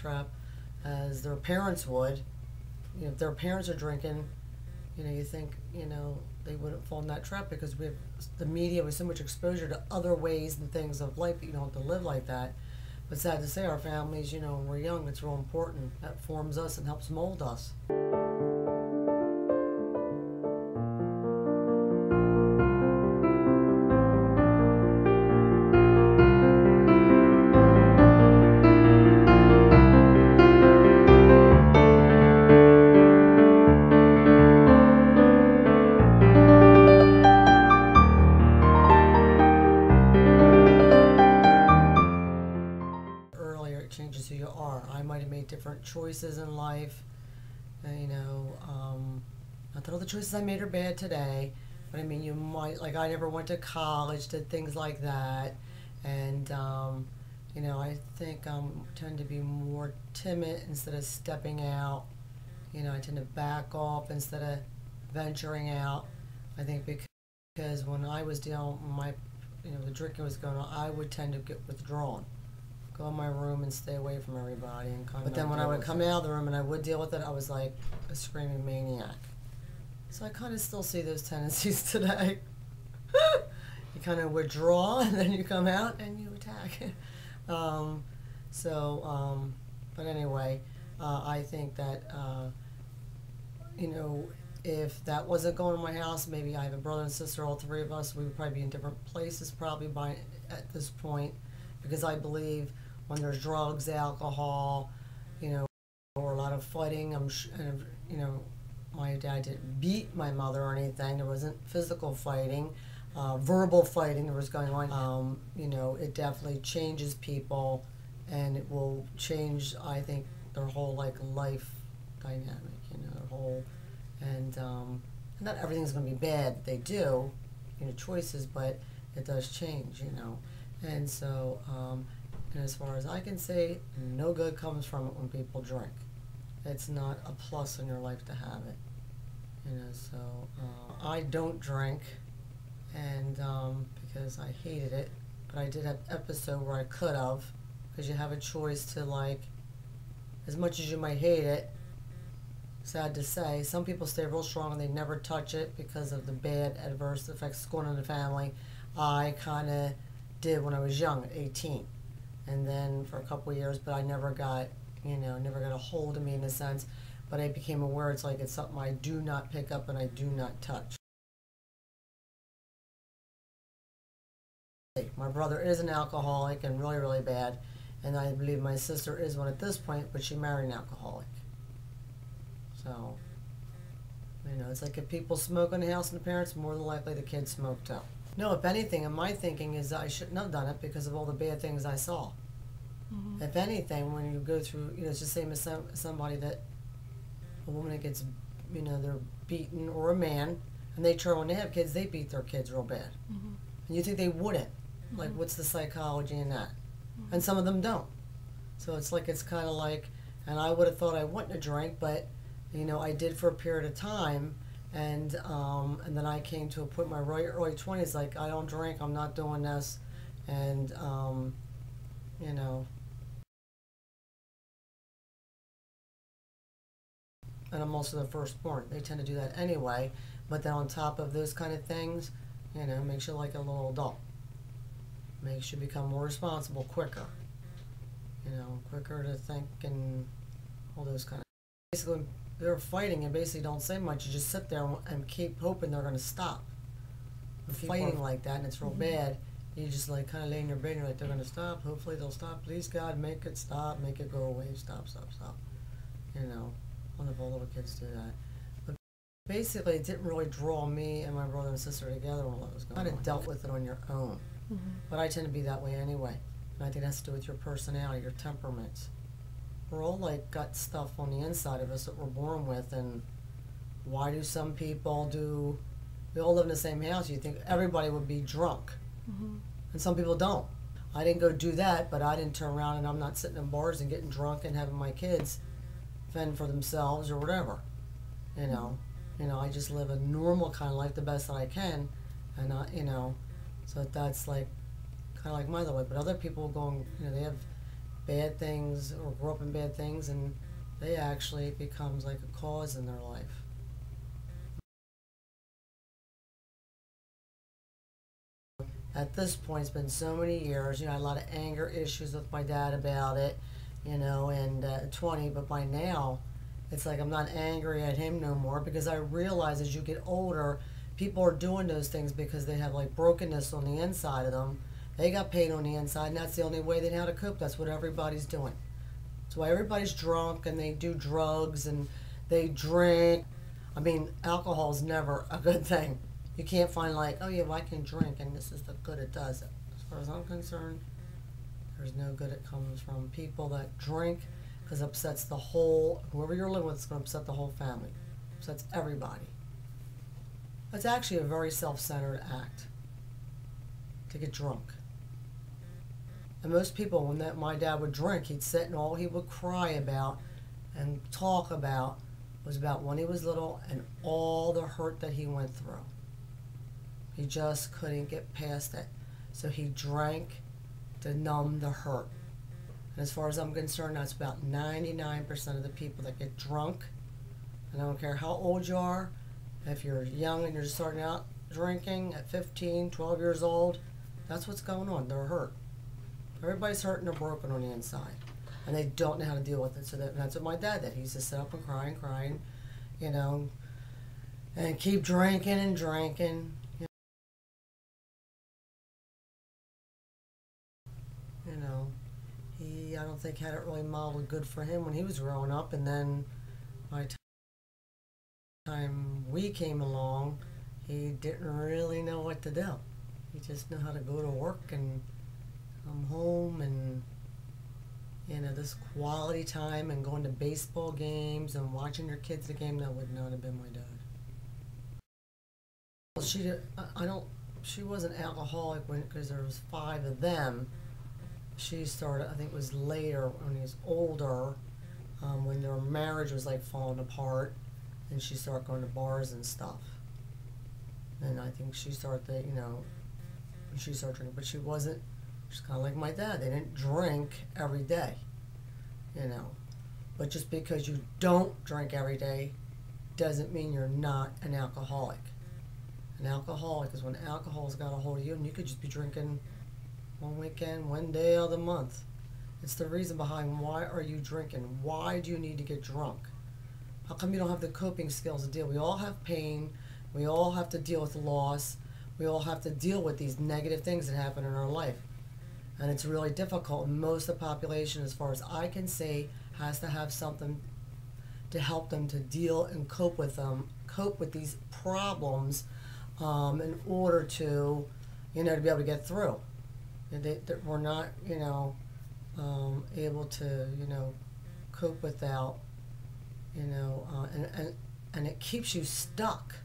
trap as their parents would. You know, if their parents are drinking, you know, you think, you know, they wouldn't fall in that trap because we have the media with so much exposure to other ways and things of life that you don't have to live like that. But sad to say, our families, you know, when we're young, it's real important. That forms us and helps mold us. Changes who you are. I might have made different choices in life, and, you know, not that all the choices I made are bad today, but I mean, you might, like, I never went to college, did things like that, and you know, I think I tend to be more timid instead of stepping out. You know, I tend to back off instead of venturing out. I think because when I was dealing with my, you know, the drinking was going on, I would tend to get withdrawn. Go in my room and stay away from everybody and kind of. But then when I would come out of the room and I would deal with it, I was like a screaming maniac. So I kind of still see those tendencies today. You kind of withdraw and then you come out and you attack. But anyway, I think that you know, if that wasn't going on in my house, maybe I have a brother and sister, all three of us, we would probably be in different places probably by at this point, because I believe when there's drugs, alcohol, you know, or a lot of fighting, you know, my dad didn't beat my mother or anything. There wasn't physical fighting, verbal fighting that was going on. You know, it definitely changes people, and it will change, I think, their whole like life dynamic. You know, their whole, and not everything's going to be bad that they do, you know, choices, but it does change. You know. And so, and as far as I can say, no good comes from it when people drink. It's not a plus in your life to have it. You know, so I don't drink, and because I hated it, but I did have an episode where I could have, because you have a choice to, like, as much as you might hate it, sad to say, some people stay real strong and they never touch it because of the bad adverse effects going on in the family. I kind of did when I was young, at 18, and then for a couple of years, but I never got, you know, never got a hold of me in a sense, but I became aware it's like it's something I do not pick up and I do not touch. My brother is an alcoholic and really, really bad, and I believe my sister is one at this point, but she married an alcoholic. So, you know, it's like if people smoke in the house and the parents, more than likely the kids smoke too. No, if anything, and my thinking is that I shouldn't have done it because of all the bad things I saw. Mm-hmm. If anything, when you go through, you know, it's the same as somebody that, a woman that gets, you know, they're beaten, or a man, and they turn, when they have kids, they beat their kids real bad. Mm-hmm. And you think they wouldn't. Mm-hmm. Like, what's the psychology in that? Mm-hmm. And some of them don't. So it's like, it's kind of like, and I would have thought I wouldn't have drank, but, you know, I did for a period of time. And then I came to a point in my early 20s, like, I don't drink, I'm not doing this, and, you know, and I'm also the firstborn. They tend to do that anyway, but then on top of those kind of things, you know, makes you like a little adult. Makes you become more responsible quicker, you know, quicker to think and all those kind of, basically, they're fighting and basically don't say much. You just sit there and keep hoping they're going to stop. Fighting like that, and it's real bad. You just like kind of lay in your bed and you're like, they're going to stop. Hopefully they'll stop. Please God, make it stop. Make it go away. Stop, stop, stop. You know, wonderful little kids do that. But basically, it didn't really draw me and my brother and sister together when I was going on. You kind of dealt with it on your own. Mm-hmm. But I tend to be that way anyway. And I think that's to do with your personality, your temperaments. We're all like got stuff on the inside of us that we're born with, and why do some people do, we all live in the same house, you think everybody would be drunk. Mm-hmm. And some people don't. I didn't go do that, but I didn't turn around and I'm not sitting in bars and getting drunk and having my kids fend for themselves or whatever. You know, I just live a normal kind of life the best that I can, and you know, so that's like kind of like my other way. But other people going, you know, they have bad things or grew up in bad things, and they actually it becomes like a cause in their life. At this point, it's been so many years. You know, I had a lot of anger issues with my dad about it, you know, and 20, but by now, it's like I'm not angry at him no more because I realize as you get older, people are doing those things because they have like brokenness on the inside of them. They got pain on the inside, and that's the only way they know how to cope. That's what everybody's doing. That's why everybody's drunk and they do drugs and they drink. I mean, alcohol is never a good thing. You can't find like, oh yeah, well, I can drink and this is the good it does. As far as I'm concerned, there's no good it comes from people that drink because it upsets the whole, whoever you're living with, it's going to upset the whole family. Upsets everybody. It's actually a very self-centered act to get drunk. And most people, when my dad would drink, he'd sit and all he would cry about and talk about was about when he was little and all the hurt that he went through. He just couldn't get past it. So he drank to numb the hurt. And as far as I'm concerned, that's about 99% of the people that get drunk. And I don't care how old you are. If you're young and you're just starting out drinking at 15, 12 years old, that's what's going on. They're hurt. Everybody's hurt and they're broken on the inside. And they don't know how to deal with it. So that's what my dad did. He used to sit up and crying, you know, and keep drinking and drinking. You know, I don't think had it really modeled good for him when he was growing up. And then by the time we came along, he didn't really know what to do. He just knew how to go to work and come home and, you know, this quality time and going to baseball games and watching your kids the game. That would not have been my dad. Well, she wasn't alcoholic because there was 5 of them. She started, I think it was later when he was older, when their marriage was like falling apart, and she started going to bars and stuff. And I think she started, she started drinking, but she's kind of like my dad. They didn't drink every day, you know. But just because you don't drink every day doesn't mean you're not an alcoholic. An alcoholic is when alcohol's got a hold of you, and you could just be drinking one weekend, one day of the month. It's the reason behind why are you drinking? Why do you need to get drunk? How come you don't have the coping skills to deal? We all have pain. We all have to deal with loss. We all have to deal with these negative things that happen in our life. And it's really difficult. Most of the population, as far as I can see, has to have something to help them to deal and cope with these problems in order to, to be able to get through. We're not, able to, cope without, and it keeps you stuck.